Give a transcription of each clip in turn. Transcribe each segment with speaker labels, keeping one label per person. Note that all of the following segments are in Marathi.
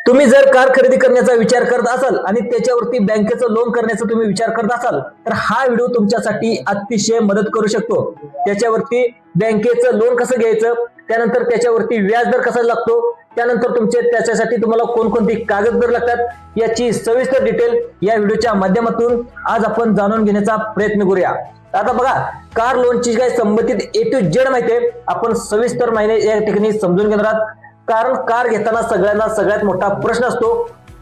Speaker 1: तुम्ही जर कार खरेदी करण्याचा विचार करत असाल आणि त्याच्यावरती बँकेचं लोन करण्याचा तुम्ही विचार करत असाल तर हा व्हिडिओ तुमच्यासाठी अतिशय मदत करू शकतो। त्याच्यावरती बँकेचं लोन कसं घ्यायचं, त्यानंतर त्याच्यावरती व्याजदर कसा लागतो, त्यानंतर त्याच्यासाठी तुम्हाला कोणकोणती कागदपत्र लागतात याची सविस्तर डिटेल या व्हिडिओच्या माध्यमातून आज आपण जाणून घेण्याचा प्रयत्न करूया। आता बघा, कार लोनची काही संबंधित ए टू झेड माहिती आहे आपण सविस्तर माहिती या ठिकाणी समजून घेणार आहोत। कारण कार घेताना सगळ्यांना सगळ्यात मोठा प्रश्न असतो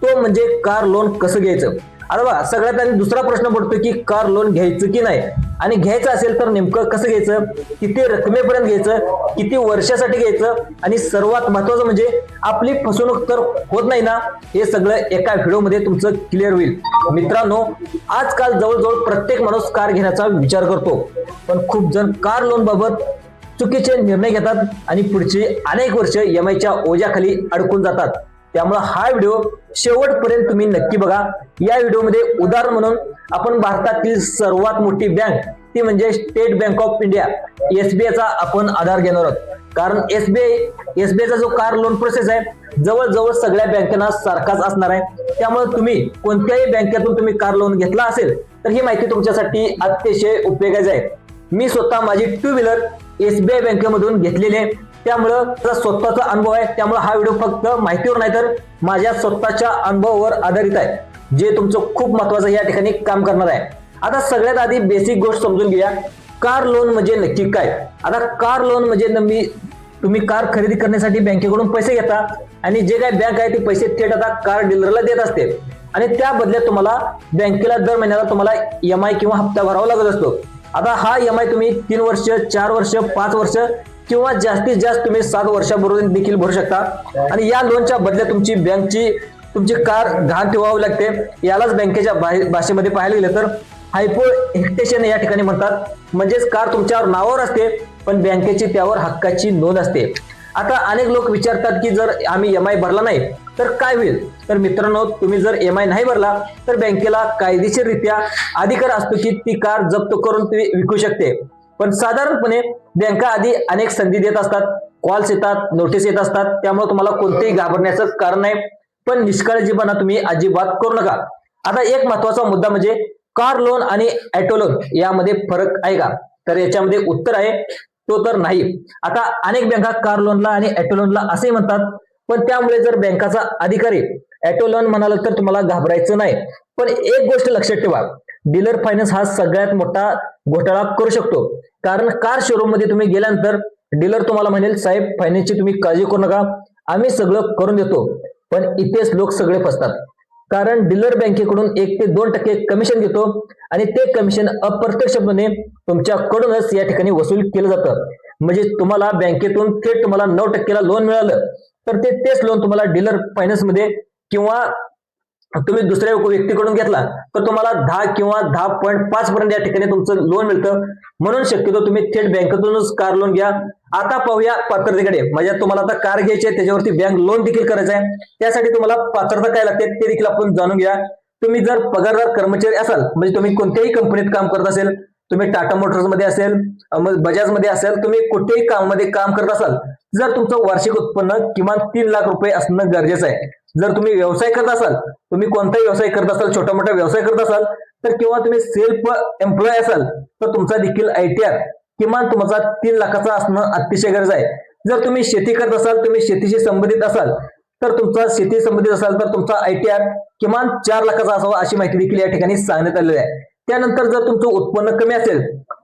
Speaker 1: तो म्हणजे कार लोन कसं घ्यायचं। आता बघा, सगळ्यात आधी दुसरा प्रश्न पडतो की कार लोन घ्यायचं की नाही, आणि घ्यायचं असेल तर नेमकं कसं घ्यायचं, किती रकमेपर्यंत घ्यायचं, किती वर्षासाठी घ्यायचं, आणि सर्वात महत्त्वाचं म्हणजे आपली फसवणूक तर होत नाही ना, हे सगळं एका व्हिडिओमध्ये तुमचं क्लिअर होईल। मित्रांनो, आजकाल जवळजवळ प्रत्येक माणूस कार घेण्याचा विचार करतो, पण खूप जण कार लोन बाबत चुकीचे निर्णय घेतात आणि पुढचे अनेक वर्ष EMIच्या ओझ्याखाली अडकून जातात। त्यामुळे हा व्हिडिओ शेवटपर्यंत तुम्ही नक्की बघा। या व्हिडिओमध्ये उदाहरण म्हणून आपण भारतातील सर्वात मोठी बँक ती म्हणजे state bank of India SBI चा आपण आधार घेणार आहोत। कारण SBI चा जो कार लोन प्रोसेस आहे जवळजवळ सगळ्या बँकांना सारखाच असणार आहे। त्यामुळे तुम्ही कोणत्याही बँकेतून तुम्ही कार लोन घेतला असेल तर ही माहिती तुमच्यासाठी अतिशय उपयोगाची आहे। मी स्वतः माझी 2 व्हीलर SBI बँकेमधून घेतलेले, त्यामुळे स्वतःचा अनुभव आहे। त्यामुळे हा व्हिडिओ फक्त माहितीवर नाही तर माझ्या स्वतःच्या अनुभवावर आधारित आहे, जे तुमचं खूप महत्त्वाचं या ठिकाणी काम करणार आहे। आता सगळ्यात आधी बेसिक गोष्ट समजून घ्या, कार लोन म्हणजे नक्की काय। आता कार लोन म्हणजे तुम्ही कार खरेदी करण्यासाठी बँकेकडून पैसे घेता आणि जे काही बँक आहे ते पैसे थेट आता कार डीलरला देत असते, आणि त्या बदल्यात तुम्हाला बँकेला दर महिन्याला तुम्हाला EMI किंवा हप्ता भरावा लागत असतो। आता हा EMI तुम्ही 3 वर्ष, 4 वर्ष, 5 वर्ष किंवा जास्तीत जास्त तुम्ही 7 वर्षाबरोबर देखील भरू शकता, आणि या लोनच्या बदल्यात तुमची कार गहाण ठेवावी लागते। यालाच बँकेच्या भाषेमध्ये पाहायला गेलं तर हायपोथेकेशन या ठिकाणी म्हणतात, म्हणजेच कार तुमच्यावर नावावर असते पण बँकेची त्यावर हक्काची नोंद असते। आता अनेक लोक विचारतात की जर आम्ही EMI भरला नाही तर काय होईल। तर मित्रांनो, तुम्ही जर EMI नाही भरला तर बँकेला कायदेशीररित्या अधिकार असतो की ती कार जप्त करून ती विकू शकते। पण साधारणपणे बँका आधी अनेक संधी देत असतात, कॉल्स येतात, नोटीस येत असतात, त्यामुळे तुम्हाला कोणतेही घाबरण्याचं कारण नाही, पण निष्काळजीपणा तुम्ही अजिबात करू नका। आता एक महत्त्वाचा मुद्दा म्हणजे कार लोन आणि ऑटो लोन यामध्ये फरक आहे का, तर याच्यामध्ये उत्तर आहे तो तर नाही। आता अनेक बँका कार लोनला आणि ऑटो लोनला असे म्हणतात, पण त्यामुळे जर बँकाचा अधिकारी ऑटो लोन म्हणाला तर तुम्हाला घाबरायचं नाही। पण एक गोष्ट लक्षात ठेवा, डीलर फायनान्स हा सगळ्यात मोठा घोटाळा करू शकतो। कारण कार शोरूम मध्ये तुम्ही गेल्यानंतर डीलर तुम्हाला म्हणेल, साहेब फायनान्सची तुम्ही काळजी करू नका, आम्ही सगळं करून देतो, पण इथेच लोक सगळे फसतात। कारण डीलर बँकेकडून 1 ते 2% कमिशन घेतो आणि ते कमिशन अप्रत्यक्षपणे तुमच्याकडूनच या ठिकाणी वसूल केलं जातं। म्हणजे तुम्हाला बँकेतून थेट तुम्हाला 9% लोन मिळालं तर तेच लोन तुम्हाला डीलर फायनान्स मध्ये किंवा तुम्ही दुसऱ्या व्यक्तीकडून घेतला तर तुम्हाला 10 किंवा 10.5 पर्यंत या ठिकाणी तुमचं लोन मिळतं। म्हणून शक्यतो तुम्ही थेट बँकेतूनच कार लोन घ्या। आता पाहूया पात्रतेकडे, म्हणजे तुम्हाला आता कार घ्यायची आहे त्याच्यावरती बँक लोन देखील करायचं आहे, त्यासाठी तुम्हाला पात्रता काय लागते ते देखील आपण जाणून घ्या। तुम्ही जर पगारदार कर्मचारी असाल, म्हणजे तुम्ही कोणत्याही कंपनीत काम करत असेल, तुम्ही टाटा मोटर्स मध्ये असेल, बजाज मध्ये असेल, तुम्ही कुठेही कामामध्ये काम करत असाल, जर तुमचं वार्षिक उत्पन्न किमान 3 लाख रुपये असणं गरजेचं आहे। जर तुम्ही व्यवसाय करत असाल, तुम्ही कोणताही व्यवसाय करत असाल, छोटा मोठा व्यवसाय करत असाल तर किंवा तुम्ही सेल्फ एम्प्लॉय असाल तर तुमचा देखील ITR किमान तुमचा 3 लाखाचा असणं अतिशय गरज आहे। जर तुम्ही शेती करत असाल, तुम्ही शेतीशी संबंधित असाल तर तुमचा ITR किमान 4 लाखाचा असावा अशी माहिती देखील या ठिकाणी सांगण्यात आलेली आहे। त्यानंतर जर तुमचं उत्पन्न कमी असेल,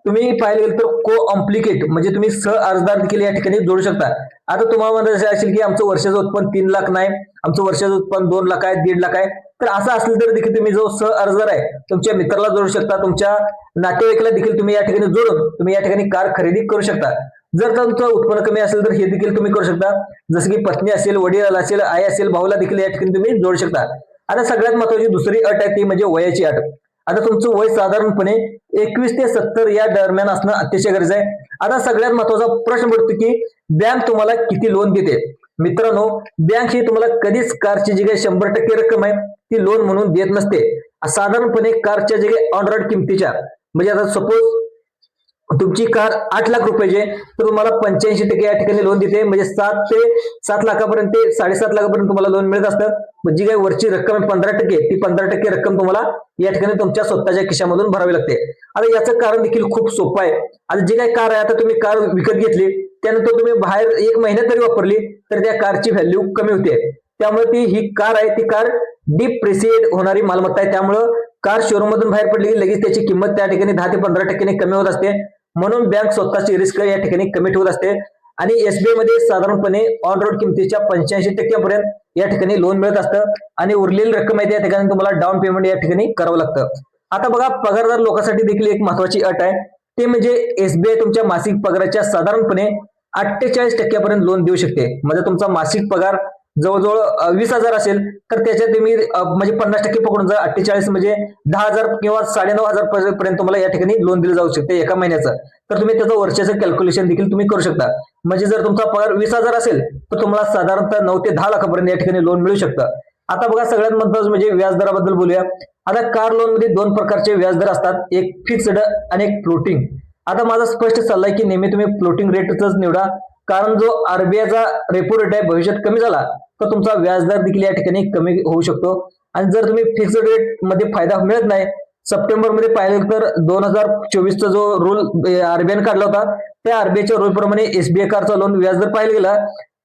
Speaker 1: तुम्ही पाहिले गेलं तर को-ऑम्प्लिकेट म्हणजे तुम्ही सह अर्जदार देखील या ठिकाणी जोडू शकता। आता तुम्हाला म्हणायचं असेल की आमचं वर्षाचं उत्पन्न 3 लाख नाही, आमचं वर्षाचं उत्पन्न 2 लाख आहे, 1.5 लाख आहे, तर असं असेल तर देखील तुम्ही जो सह अर्जदार आहे तुमच्या मित्राला जोडू शकता, तुमच्या नातेवाईकाला देखील तुम्ही या ठिकाणी जोडून तुम्ही या ठिकाणी कार खरेदी करू शकता। जर तुमचं उत्पन्न कमी असेल तर हे देखील तुम्ही करू शकता, जसं की पत्नी असेल, वडील असेल, आई असेल, भाऊला देखील या ठिकाणी तुम्ही जोडू शकता। आता सगळ्यात महत्त्वाची दुसरी अट आहे ती म्हणजे वयाची अट। आता तुमचं वय साधारणपणे 21 ते 70 या दरम्यान असणं अतिशय गरजेचं आहे। आता सगळ्यात महत्त्वाचा प्रश्न पडतो की बँक तुम्हाला किती लोन देते। मित्रांनो, बँक ही तुम्हाला कधीच कारची जी काही 100% रक्कम आहे ती लोन म्हणून देत नसते। साधारणपणे कारच्या जे काही ऑन रोड किमतीच्या, म्हणजे आता सपोज तुमची कार 8 लाख रुपयाची आहे तर तुम्हाला 85% या ठिकाणी लोन देते, म्हणजे 7 लाखापर्यंत ते 7.5 लाखापर्यंत तुम्हाला लोन मिळत असतं. जी काही वरची रक्कम आहे 15%, ती 15% रक्कम तुम्हाला या ठिकाणी तुमच्या स्वतःच्या खिशामधून भरावी लागते. आता याचं कारण देखील खूप सोपं आहे. आता जी काही कार आहे, आता तुम्ही कार विकत घेतली, त्यानंतर तुम्ही बाहेर 1 महिना तरी वापरली तर त्या कारची व्हॅल्यू कमी होते. त्यामुळे ही कार आहे, ती कार डिप्रिसिएट होणारी मालमत्ता आहे. त्यामुळं कार शोरूम मधून बाहेर पडली की लगेच त्याची किंमत त्या ठिकाणी 10 ते 15% कमी होत असते. म्हणून बँक स्वतःची रिस्क या ठिकाणी कमी ठेवत असते आणि एसबीआय मध्ये साधारणपणे ऑन रोड किमतीच्या 85% पर्यंत या ठिकाणी लोन मिळत असतं आणि उरलेली रक्कम आहे त्या ठिकाणी तुम्हाला डाऊन पेमेंट या ठिकाणी करावं लागतं. आता बघा, पगारदार लोकांसाठी देखील एक महत्वाची अट आहे, ते म्हणजे एसबीआय तुमच्या मासिक पगाराच्या साधारणपणे 48% पर्यंत लोन देऊ शकते. म्हणजे तुमचा मासिक पगार जवळजवळ 20,000 असेल तर त्याच्यात तुम्ही म्हणजे 50% पकडून जा, 48 म्हणजे 10,000 किंवा 9,500 पर्यंत तुम्हाला या ठिकाणी लोन दिलं जाऊ शकते एका महिन्याचं. तर तुम्ही त्याचं वर्षाचं कॅल्क्युलेशन देखील तुम्ही करू शकता. म्हणजे जर तुमचा पगार 20,000 असेल तर तुम्हाला साधारणतः 9 ते 10 लाखापर्यंत या ठिकाणी लोन मिळू शकतं. आता बघा, सगळ्यात महत्त्वाचं म्हणजे व्याजदराबद्दल बोलूया. आता कार लोन मध्ये 2 प्रकारचे व्याजदर असतात, एक फिक्स्ड आणि एक फ्लोटिंग. आता माझा स्पष्ट सल्ला आहे की नेहमी तुम्ही फ्लोटिंग रेटच निवडा, कारण जो आरबीआयचा रेपो रेट आहे भविष्यात कमी झाला तर तुमचा व्याजदर देखील या ठिकाणी कमी होऊ शकतो. आणि जर तुम्ही फिक्स्ड रेट मध्ये फायदा मिळत नाही, सप्टेंबर मध्ये पाहिलं तर 2024चा जो रूल आरबीआयने काढला होता त्या आरबीआयच्या रूल प्रमाणे एसबीआय कारचा लोन व्याजदर पाहिलं गेला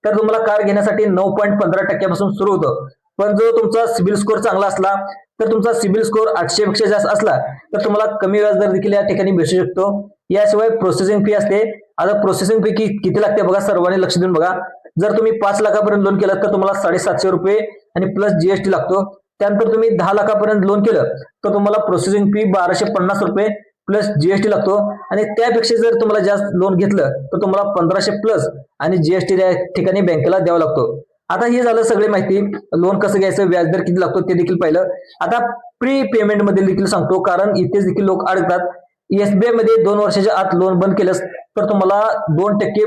Speaker 1: तर तुम्हाला कार घेण्यासाठी 9.15% पासून सुरू होतं. पण जो तुमचा सिबिल स्कोअर चांगला असला तर तुमचा सिबिल स्कोअर 800 पेक्षा जास्त असला तर तुम्हाला कमी व्याजदर देखील या ठिकाणी भेटू शकतो. याशिवाय प्रोसेसिंग फी असते. आता प्रोसेसिंग फी किती लागते बघा, सर्वांनी लक्ष देऊन बघा. जर तुम्ही 5 लाखापर्यंत लोन केलं तर तुम्हाला 750 रुपये आणि प्लस जीएसटी लागतो. त्यानंतर तुम्ही 10 लाखापर्यंत लोन केलं तर तुम्हाला प्रोसेसिंग फी 1250 रुपये प्लस जीएसटी लागतो. आणि त्यापेक्षा जर तुम्हाला जास्त लोन घेतलं तर तुम्हाला 1500 प्लस आणि जीएसटी त्या ठिकाणी बँकेला द्यावा लागतो. आता हे झालं सगळी माहिती, लोन कसं घ्यायचं, व्याजदर किती लागतो ते देखील पाहिलं. आता प्री पेमेंट मध्ये देखील सांगतो, कारण इथेच देखील लोक अडकतात. एसबीआय मध्ये 2 वर्षाच्या आत लोन बंद केलंस तर तुम्हाला 2%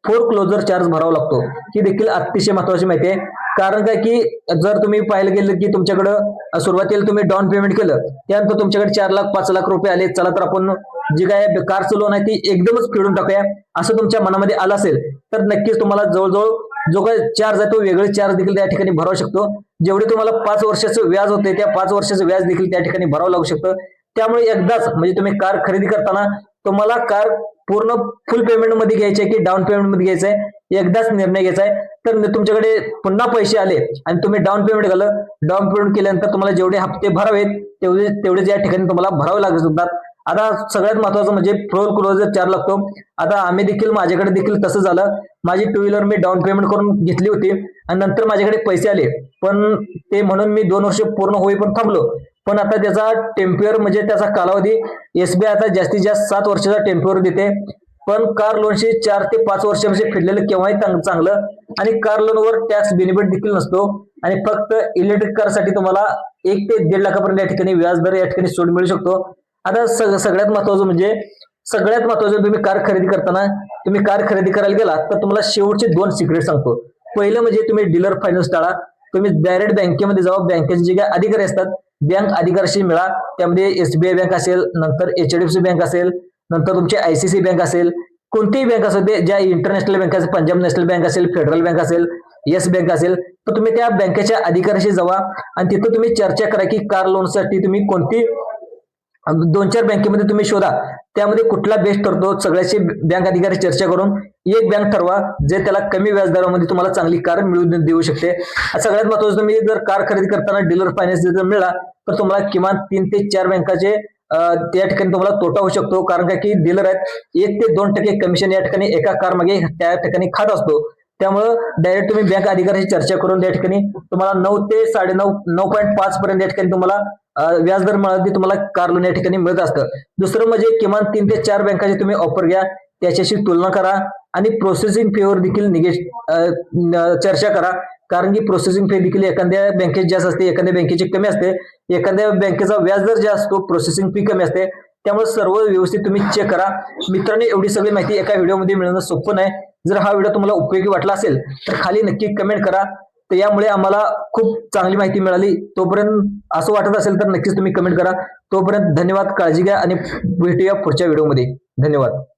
Speaker 1: फोरक्लोजर चार्ज भरावा लागतो. ही देखील अतिशय महत्वाची माहिती आहे. कारण काय की जर तुम्ही पाहिलं गेलं की तुमच्याकडे सुरुवातीला तुम्ही डाऊन पेमेंट केलं, त्यानंतर तुमच्याकडे 4 लाख 5 लाख रुपये आले, चला तर आपण जी काय कारचं लोन आहे ती एकदमच फेडून टाकूया असं तुमच्या मनामध्ये आलं असेल तर नक्कीच तुम्हाला जवळजवळ जो काही चार्ज आहे तो वेगळे चार्ज देखील त्या ठिकाणी भरावं शकतो. जेवढे तुम्हाला 5 वर्षाचं व्याज होते त्या 5 वर्षाचं व्याज देखील त्या ठिकाणी भरावं लागू शकतं. त्यामुळे एकदाच म्हणजे तुम्ही कार खरेदी करताना तुम्हाला कार पूर्ण फुल पेमेंट मध्ये घ्यायची आहे की डाऊन पेमेंट मध्ये घ्यायचं आहे, एकदाच निर्णय घ्यायचा आहे. तर तुमच्याकडे पुन्हा पैसे आले आणि तुम्ही डाऊन पेमेंट केलं, डाऊन पेमेंट केल्यानंतर तुम्हाला जेवढे हप्ते भरावेत तेवढे या ठिकाणी तुम्हाला भरावे लागू शकतात. आता सगळ्यात महत्वाचं म्हणजे फ्लोर क्लोजर चार्ज लागतो. आता आम्ही देखील, माझ्याकडे देखील तसं झालं. माझी 2 व्हीलर मी डाऊन पेमेंट करून घेतली होती आणि नंतर माझ्याकडे पैसे आले, पण ते म्हणून मी 2 वर्ष पूर्ण होईपर्यंत थांबलो. पण आता त्याचा टेम्प्युअर म्हणजे त्याचा कालावधी एसबीआय आता जास्तीत जास्त 7 वर्षाचा टेम्प्युअर देते. पण कार लोनशी 4 ते 5 वर्ष म्हणजे फेडलेलं केव्हाही चांगलं. आणि कार लोनवर टॅक्स बेनिफिट देखील नसतो आणि फक्त इलेक्ट्रिक कारसाठी तुम्हाला 1 ते 1.5 लाखापर्यंत या ठिकाणी व्याजदर या ठिकाणी सूट मिळू शकतो. आता सगळ्यात महत्वाचं तुम्ही कार खरेदी करताना, तुम्ही कार खरेदी करायला गेला तर तुम्हाला शेवटचे 2 सिक्रेट सांगतो. पहिलं म्हणजे तुम्ही डीलर फायनान्स टाळा. तुम्ही डायरेक्ट बँकेमध्ये जावा, बँकेचे जे काही अधिकारी असतात बँक अधिकाऱ्याशी मिळा. त्यामध्ये एसबीआय बँक असेल, नंतर एचडीएफसी बँक असेल, नंतर तुमची आयसीसी बँक असेल, कोणतीही बँक असेल ते ज्या इंटरनॅशनल बँक असेल, पंजाब नॅशनल बँक असेल, फेडरल बँक असेल, येस बँक असेल, तर तुम्ही त्या बँकेच्या अधिकाऱ्याशी जावा आणि तिथं तुम्ही चर्चा करा की कार लोनसाठी तुम्ही कोणती 2-4 बँकेमध्ये तुम्ही शोधा, त्यामध्ये कुठला बेस्ट ठरतो. सगळ्याशी बँक अधिकारी चर्चा करून एक बँक ठरवा जे त्याला कमी व्याजदरामध्ये तुम्हाला चांगली कार मिळवून देऊ शकते. सगळ्यात महत्त्वाचं, तुम्ही जर कार खरेदी करताना डीलर फायनान्स जर मिळाला तर तुम्हाला किमान 3 ते 4 बँकाचे त्या ठिकाणी तुम्हाला तोटा होऊ शकतो. कारण काय की डीलर आहेत 1 ते 2% कमिशन या ठिकाणी एका कार मागे त्या ठिकाणी खात असतो. त्यामुळं डायरेक्ट तुम्ही बँक अधिकाऱ्याशी चर्चा करून त्या ठिकाणी तुम्हाला 9 ते 9.5 पर्यंत या ठिकाणी तुम्हाला व्याजदर मिळाली तुम्हाला कार लोन या ठिकाणी मिळत असतं. दुसरं म्हणजे किमान 3 ते 4 बँकाचे तुम्ही ऑफर घ्या, त्याच्याशी तुलना करा आणि प्रोसेसिंग फीवर देखील चर्चा करा. कारण की प्रोसेसिंग फी देखील एखाद्या बँकेत जास्त असते, एखाद्या बँकेची कमी असते, एखाद्या बँकेचा व्याजदर जास्त असतो, प्रोसेसिंग फी कमी असते. त्यामुळे सर्व व्यवस्थित तुम्ही चेक करा. मित्रांनो, एवढी सगळी माहिती एका व्हिडिओमध्ये मिळणं सोपं नाही. जर हा व्हिडिओ तुम्हाला उपयोगी वाटला असेल तर खाली नक्की कमेंट करा. तर यामुळे आम्हाला खूप चांगली माहिती मिळाली. तोपर्यंत असं वाटत असेल तर नक्कीच तुम्ही कमेंट करा. तोपर्यंत धन्यवाद, काळजी घ्या आणि भेटूया पुढच्या व्हिडिओमध्ये. धन्यवाद.